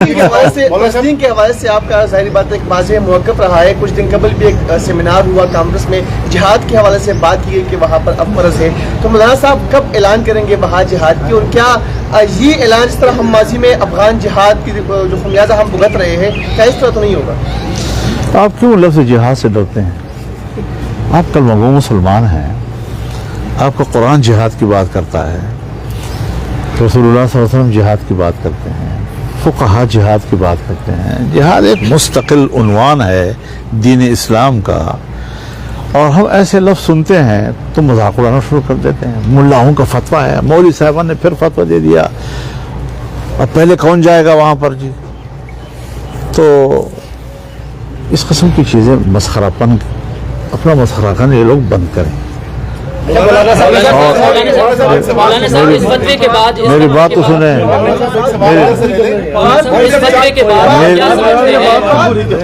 فلسطین کے حوالے سے آپ کا ظاہری بات ایک واضح موقف رہا ہے. کچھ دن قبل بھی ایک سیمینار ہوا کانفرنس میں, جہاد کے حوالے سے بات کی گئی کہ وہاں پر اب فرض ہے. تو مولانا صاحب کب اعلان کریں گے وہاں جہاد کی, اور کیا یہ اعلان جس طرح ہم ماضی میں افغان جہاد کی جو خمیازہ ہم بھگت رہے ہیں, کیا اس طرح تو نہیں ہوگا؟ آپ کیوں لفظ جہاد سے ڈرتے ہیں؟ آپ کلمہ گو مسلمان ہیں. آپ کا قرآن جہاد کی بات کرتا ہے, رسول اللہ صلی اللہ علیہ وسلم جہاد کی بات کرتے ہیں, فقہا جہاد کی بات کرتے ہیں. جہاد ایک مستقل عنوان ہے دین اسلام کا, اور ہم ایسے لفظ سنتے ہیں تو مذاق اڑانا شروع کر دیتے ہیں. ملاؤں کا فتویٰ ہے, مولوی صاحبان نے پھر فتویٰ دے دیا, اب پہلے کون جائے گا وہاں پر جی. تو اس قسم کی چیزیں مسخرہ پن, اپنا مسخرہ کرنا یہ لوگ بند کریں. میری بات تو سنیں,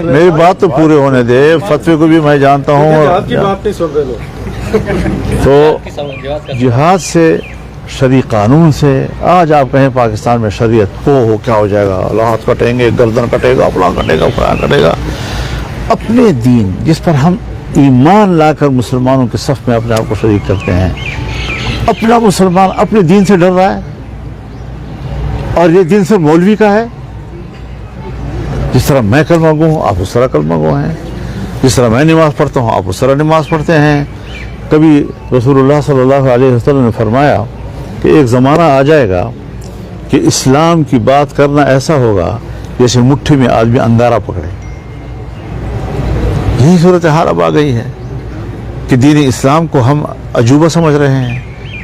میری بات تو پورے ہونے دے. فتوے کو بھی میں جانتا ہوں. تو جہاد سے, شرعی قانون سے, آج آپ کہیں پاکستان میں شریعت ہو کیا ہو جائے گا, ہاتھ کٹیں گے, گردن کٹے گا, فلاں کٹے گا, فلاں کٹے گا. اپنے دین جس پر ہم ایمان لا کر مسلمانوں کے صف میں اپنے آپ کو شریک کرتے ہیں, اپنا مسلمان اپنے دین سے ڈر رہا ہے, اور یہ دین صرف مولوی کا ہے. جس طرح میں کلمہ گو ہوں آپ اس طرح کلمہ گو ہیں, جس طرح میں نماز پڑھتا ہوں آپ اس طرح نماز پڑھتے ہیں. کبھی رسول اللہ صلی اللہ علیہ وسلم نے فرمایا کہ ایک زمانہ آ جائے گا کہ اسلام کی بات کرنا ایسا ہوگا جیسے مٹھی میں آدمی انگارہ پکڑے. یہی صورتحال اب آ گئی ہے کہ دین اسلام کو ہم عجوبہ سمجھ رہے ہیں,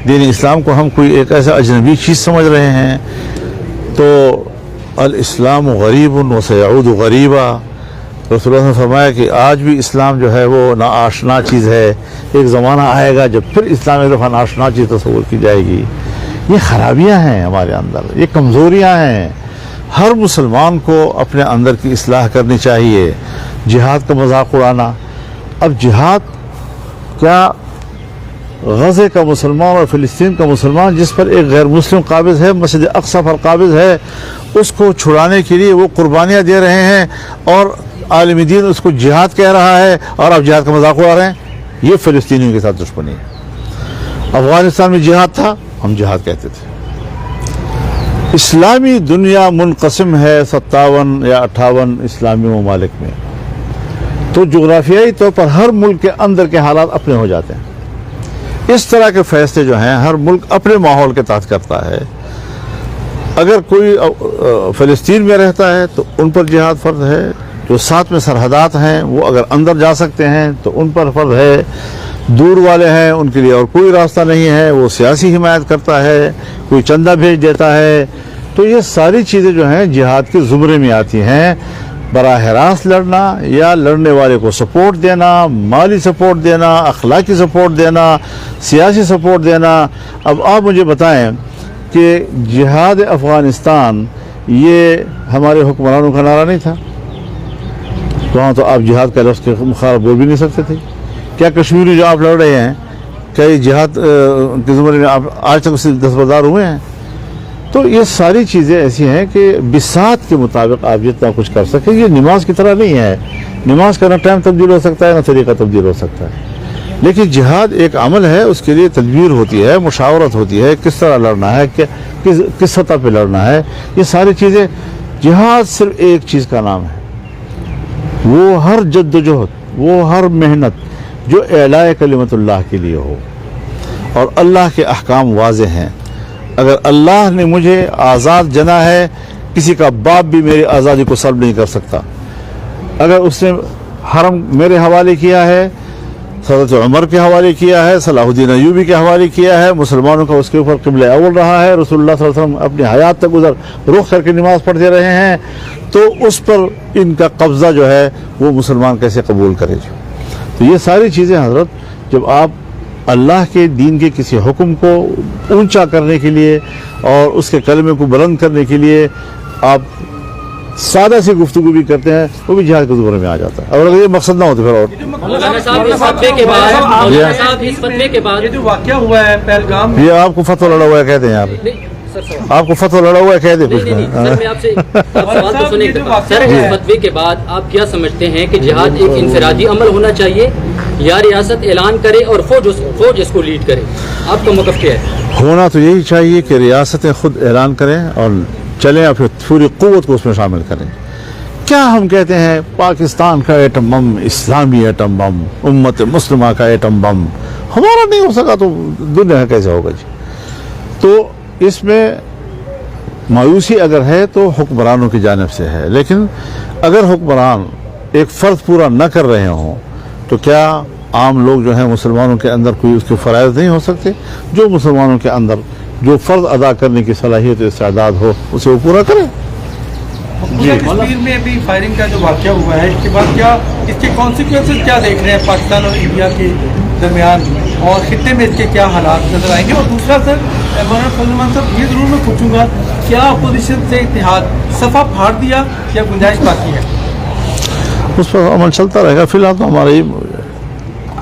دین اسلام کو ہم کوئی ایک ایسا اجنبی چیز سمجھ رہے ہیں. تو الاسلام غریب و سیعود غریبا, رسول اللہ نے فرمایا کہ آج بھی اسلام جو ہے وہ ناآشنا چیز ہے. ایک زمانہ آئے گا جب پھر اسلام ایک دفعہ ناآشنا چیز تصور کی جائے گی. یہ خرابیاں ہیں ہمارے اندر, یہ کمزوریاں ہیں. ہر مسلمان کو اپنے اندر کی اصلاح کرنی چاہیے. جہاد کا مذاق اڑانا, اب جہاد کیا غزے کا مسلمان اور فلسطین کا مسلمان جس پر ایک غیر مسلم قابض ہے, مسجد اقصی پر قابض ہے, اس کو چھڑانے کے لیے وہ قربانیاں دے رہے ہیں, اور عالم دین اس کو جہاد کہہ رہا ہے, اور اب جہاد کا مذاق اڑا رہے ہیں. یہ فلسطینیوں کے ساتھ دشمنی ہے. افغانستان میں جہاد تھا, ہم جہاد کہتے تھے. اسلامی دنیا منقسم ہے 57 یا 58 اسلامی ممالک میں, تو جغرافیائی طور پر ہر ملک کے اندر کے حالات اپنے ہو جاتے ہیں. اس طرح کے فیصلے جو ہیں ہر ملک اپنے ماحول کے تحت کرتا ہے. اگر کوئی فلسطین میں رہتا ہے تو ان پر جہاد فرض ہے. جو ساتھ میں سرحدات ہیں وہ اگر اندر جا سکتے ہیں تو ان پر فرض ہے. دور والے ہیں ان کے لیے اور کوئی راستہ نہیں ہے, وہ سیاسی حمایت کرتا ہے, کوئی چندہ بھیج دیتا ہے. تو یہ ساری چیزیں جو ہیں جہاد کے زمرے میں آتی ہیں. براہ راست لڑنا یا لڑنے والے کو سپورٹ دینا, مالی سپورٹ دینا, اخلاقی سپورٹ دینا, سیاسی سپورٹ دینا. اب آپ مجھے بتائیں کہ جہاد افغانستان یہ ہمارے حکمرانوں کا نعرہ نہیں تھا؟ وہاں تو آپ جہاد کا لفظ کے مخالف بول بھی نہیں سکتے تھے. کیا کشمیر میں جو آپ لڑ رہے ہیں کیا یہ جہاد کے زمرے میں آپ آج تک اس سے دستبردار ہوئے ہیں؟ تو یہ ساری چیزیں ایسی ہیں کہ بساط کے مطابق آپ جتنا کچھ کر سکیں. یہ نماز کی طرح نہیں ہے, نماز کا نہ ٹائم تبدیل ہو سکتا ہے نہ طریقہ تبدیل ہو سکتا ہے. لیکن جہاد ایک عمل ہے, اس کے لیے تدبیر ہوتی ہے, مشاورت ہوتی ہے, کس طرح لڑنا ہے, کس سطح پہ لڑنا ہے. یہ ساری چیزیں, جہاد صرف ایک چیز کا نام ہے, وہ ہر جد و جہد, وہ ہر محنت جو اعلاء کلمت اللہ کے لیے ہو, اور اللہ کے احکام واضح ہیں. اگر اللہ نے مجھے آزاد جنا ہے, کسی کا باپ بھی میری آزادی کو سلب نہیں کر سکتا. اگر اس نے حرم میرے حوالے کیا ہے, حضرت عمر کے حوالے کیا ہے, صلاح الدین ایوبی کے حوالے کیا ہے, مسلمانوں کا اس کے اوپر قبلہ اول رہا ہے, رسول اللہ صلی اللہ علیہ وسلم اپنی حیات تک ادھر رخ کر کے نماز پڑھتے رہے ہیں, تو اس پر ان کا قبضہ جو ہے وہ مسلمان کیسے قبول کرے. تو یہ ساری چیزیں حضرت, جب آپ اللہ کے دین کے کسی حکم کو اونچا کرنے کے لیے اور اس کے کلمے کو بلند کرنے کے لیے آپ سادہ سی گفتگو بھی کرتے ہیں, وہ بھی جہاد کے زمرے میں آ جاتا ہے. اور اگر یہ مقصد نہ ہوتا پھر اور مولانا صاحب اس فتوے کے بعد جو واقعہ ہوا ہے پہلگام, یہ آپ کو فتویٰ لڑا ہوا ہے کہتے ہیں. آپ آپ کو فتویٰ لڑا ہوا ہے کہہ دے کچھ نہیں سر، میں آپ سے سوال تو سنیں سر، اس فتوے کے بعد آپ کیا سمجھتے ہیں کہ جہاد ایک انفرادی عمل ہونا چاہیے یا ریاست اعلان کرے اور فوج اس کو لیڈ کرے؟ آپ کا موقف کیا ہے؟ ہونا تو یہی چاہیے کہ ریاستیں خود اعلان کریں اور چلیں اور پھر پوری قوت کو اس میں شامل کریں. کیا ہم کہتے ہیں پاکستان کا ایٹم بم، اسلامی ایٹم بم، امت مسلمہ کا ایٹم بم ہمارا نہیں ہو سکا تو دنیا کا کیسے ہوگا جی؟ تو اس میں مایوسی اگر ہے تو حکمرانوں کی جانب سے ہے، لیکن اگر حکمران ایک فرض پورا نہ کر رہے ہوں تو کیا عام لوگ جو ہیں مسلمانوں کے اندر کوئی اس کے فرائض نہیں ہو سکتے؟ جو مسلمانوں کے اندر جو فرض ادا کرنے کی صلاحیت و استعداد ہو اسے وہ پورا کریں. کشمیر میں ابھی فائرنگ کا جو واقعہ ہوا ہے اس کے بعد کیا اس کے کانسیکوینسز کیا دیکھ رہے ہیں پاکستان اور انڈیا کے درمیان، اور خطے میں اس کے کیا حالات نظر آئیں گے؟ اور دوسرا سر مولانا فضل الرحمان صاحب یہ ضرور میں پوچھوں گا، کیا اپوزیشن سے اتحاد صفحہ پھاڑ دیا یا گنجائش باقی ہے؟ اس پر عمل چلتا رہے گا. فی الحال تو ہمارے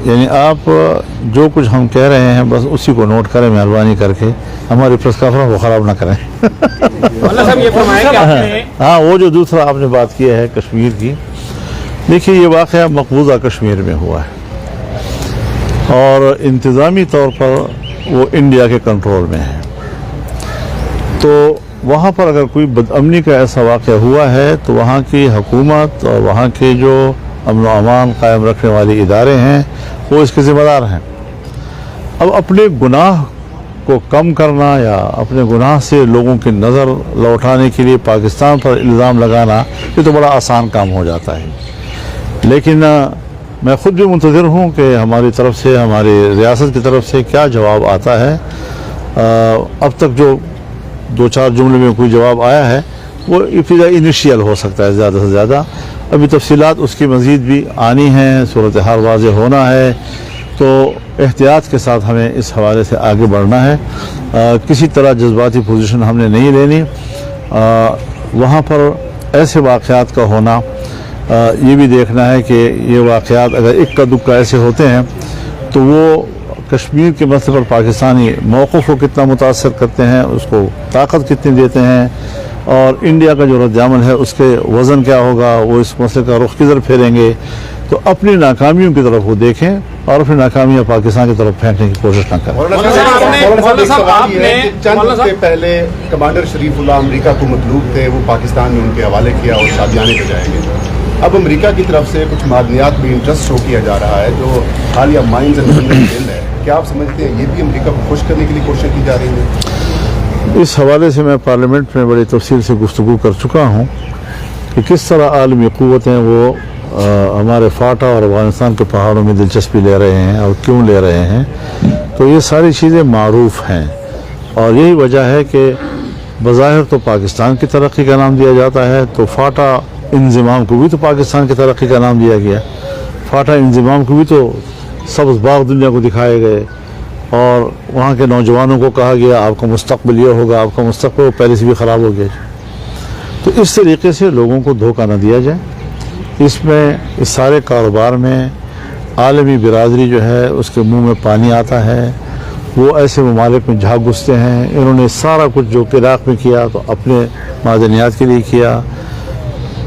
یعنی آپ جو کچھ ہم کہہ رہے ہیں بس اسی کو نوٹ کریں مہربانی کر کے، ہماری پریس کانفرنس کو خراب نہ کریں. ہاں وہ جو دوسرا آپ نے بات کی ہے کشمیر کی، دیکھیے یہ واقعہ مقبوضہ کشمیر میں ہوا ہے اور انتظامی طور پر وہ انڈیا کے کنٹرول میں ہے. تو وہاں پر اگر کوئی بدامنی کا ایسا واقعہ ہوا ہے تو وہاں کی حکومت اور وہاں کے جو امن و امان قائم رکھنے والے ادارے ہیں وہ اس کے ذمہ دار ہیں. اب اپنے گناہ کو کم کرنا یا اپنے گناہ سے لوگوں کی نظر لوٹانے کے لیے پاکستان پر الزام لگانا یہ تو بڑا آسان کام ہو جاتا ہے. لیکن میں خود بھی منتظر ہوں کہ ہماری طرف سے، ہماری ریاست کی طرف سے کیا جواب آتا ہے. اب تک جو 2-4 جملے میں کوئی جواب آیا ہے وہ ابتدائی انیشیل ہو سکتا ہے زیادہ سے زیادہ. ابھی تفصیلات اس کی مزید بھی آنی ہیں، صورتحال واضح ہونا ہے، تو احتیاط کے ساتھ ہمیں اس حوالے سے آگے بڑھنا ہے. کسی طرح جذباتی پوزیشن ہم نے نہیں لینی. وہاں پر ایسے واقعات کا ہونا یہ بھی دیکھنا ہے کہ یہ واقعات اگر اکا دکا ایسے ہوتے ہیں تو وہ کشمیر کے مسئلے پر پاکستانی موقف کو کتنا متاثر کرتے ہیں، اس کو طاقت کتنی دیتے ہیں، اور انڈیا کا جو رد عمل ہے اس کے وزن کیا ہوگا، وہ اس مسئلے کا رخ کدھر پھیریں گے. تو اپنی ناکامیوں کی طرف وہ دیکھیں اور اپنی ناکامیاں پاکستان کی طرف پھینکنے کی کوشش نہ کریں. چند ہفتے پہلے کمانڈر شریف اللہ امریکہ کو مطلوب تھے، وہ پاکستان میں ان کے حوالے کیا اور شادیانے پہ جائیں گے. اب امریکہ کی طرف سے کچھ معدنیات بھی انٹرسٹ شو کیا جا رہا ہے جو حالیہ مائنز اینڈ منرل بل ہے. کیا آپ سمجھتے ہیں یہ بھی امریکہ کو خوش کرنے کے لیے کوشش کی جا رہی ہے؟ اس حوالے سے میں پارلیمنٹ میں بڑی تفصیل سے گفتگو کر چکا ہوں کہ کس طرح عالمی قوتیں وہ ہمارے فاٹا اور افغانستان کے پہاڑوں میں دلچسپی لے رہے ہیں اور کیوں لے رہے ہیں. تو یہ ساری چیزیں معروف ہیں اور یہی وجہ ہے کہ بظاہر تو پاکستان کی ترقی کا نام دیا جاتا ہے، تو فاٹا انضمام کو بھی تو پاکستان کی ترقی کا نام دیا گیا. فاٹا انضمام کو بھی تو سبز باغ دنیا کو دکھائے گئے اور وہاں کے نوجوانوں کو کہا گیا آپ کا مستقبل یہ ہوگا، آپ کا مستقبل پہلے سے بھی خراب ہو گیا. تو اس طریقے سے لوگوں کو دھوکہ نہ دیا جائے. اس میں اس سارے کاروبار میں عالمی برادری جو ہے اس کے منہ میں پانی آتا ہے. وہ ایسے ممالک میں جھاگ گھستے ہیں. انہوں نے سارا کچھ جو عراق میں کیا تو اپنے معدنیات کے لیے کیا،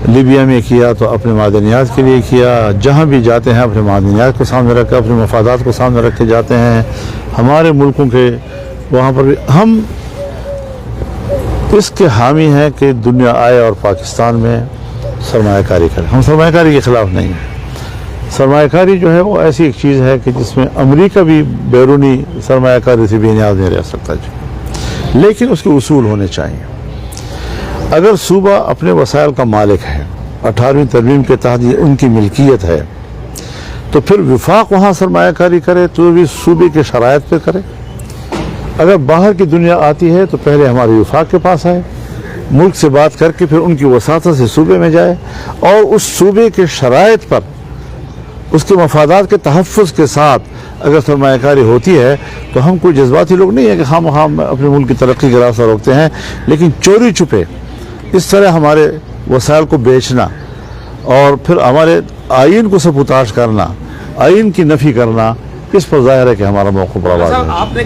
لیبیا میں کیا تو اپنے معدنیات کے لیے کیا. جہاں بھی جاتے ہیں اپنے معدنیات کو سامنے رکھ کے، اپنے مفادات کو سامنے رکھ کے جاتے ہیں. ہمارے ملکوں کے وہاں پر بھی ہم اس کے حامی ہیں کہ دنیا آئے اور پاکستان میں سرمایہ کاری کرے. ہم سرمایہ کاری کے خلاف نہیں ہیں. سرمایہ کاری جو ہے وہ ایسی ایک چیز ہے کہ جس میں امریکہ بھی بیرونی سرمایہ کاری سے بے نیاز نہیں رہ سکتا جی. لیکن اس کے اصول ہونے چاہیے. اگر صوبہ اپنے وسائل کا مالک ہے، 18ویں ترمیم کے تحت یہ ان کی ملکیت ہے، تو پھر وفاق وہاں سرمایہ کاری کرے تو بھی صوبے کے شرائط پہ کرے. اگر باہر کی دنیا آتی ہے تو پہلے ہمارے وفاق کے پاس آئے، ملک سے بات کر کے پھر ان کی وساطت سے صوبے میں جائے اور اس صوبے کے شرائط پر اس کے مفادات کے تحفظ کے ساتھ اگر سرمایہ کاری ہوتی ہے تو ہم کوئی جذباتی لوگ نہیں ہیں کہ ہم اپنے ملک کی ترقی کا راستہ روکتے ہیں. لیکن چوری چھپے اس طرح ہمارے وسائل کو بیچنا اور پھر ہمارے آئین کو سبوتاش کرنا، آئین کی نفی کرنا، اس پر ظاہر ہے کہ ہمارا موقف بڑا واضح ہے.